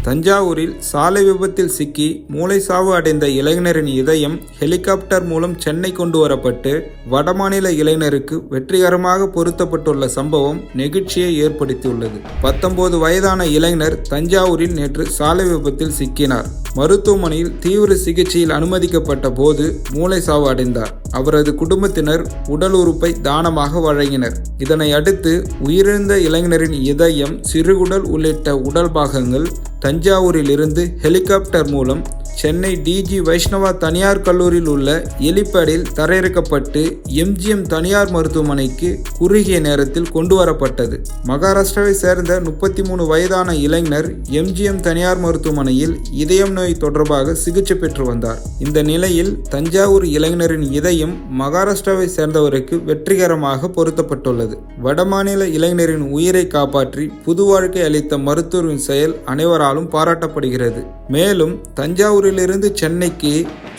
தஞ்சாவூரில் சாலை விபத்தில் சிக்கி மூளைசாவு அடைந்த இளைஞரின் இதயம் ஹெலிகாப்டர் மூலம் சென்னை கொண்டு வரப்பட்டு வடமாநில இளைஞருக்கு வெற்றிகரமாக பொருத்தப்பட்டுள்ள சம்பவம் நெகிழ்ச்சியை ஏற்படுத்தியுள்ளது. 19 வயதான இளைஞர் தஞ்சாவூரில் நேற்று சாலை விபத்தில் சிக்கினார். மருத்துவமனையில் தீவிர சிகிச்சையில் அனுமதிக்கப்பட்ட போது மூளைசாவு அடைந்தார். அவரது குடும்பத்தினர் உடல் உறுப்பை தானமாக வழங்கினர். இதனை அடுத்து உயிரிழந்த இளைஞரின் இதயம், சிறுகுடல் உள்ளிட்ட உடல் பாகங்கள் தஞ்சாவூரில் இருந்து ஹெலிகாப்டர் மூலம் சென்னை டிஜி வைஷ்ணவா தனியார் கல்லூரியில் உள்ள ஹெலிபேடில் தரையிறக்கப்பட்டு எம்ஜிஎம் தனியார் மருத்துவமனைக்கு குறுகிய நேரத்தில் கொண்டு வரப்பட்டது. மகாராஷ்டிராவை சேர்ந்த 33 வயதான இளைஞர் எம்ஜிஎம் தனியார் மருத்துவமனையில் இதயம் நோய் தொடர்பாக சிகிச்சை பெற்று வந்தார். இந்த நிலையில் தஞ்சாவூர் இளைஞரின் இதயம் மகாராஷ்டிராவை சேர்ந்தவருக்கு வெற்றிகரமாக பொருத்தப்பட்டுள்ளது. வடமாநில இளைஞரின் உயிரை காப்பாற்றி புது வாழ்க்கை அளித்த மருத்துவரின் செயல் அனைவராலும் பாராட்டப்படுகிறது. மேலும் தஞ்சாவூரிலிருந்து சென்னைக்கு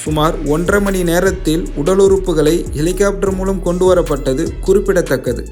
சுமார் 1.5 மணி நேரத்தில் உடல் உறுப்புகளை ஹெலிகாப்டர் மூலம் கொண்டு வரப்பட்டது குறிப்பிடத்தக்கது.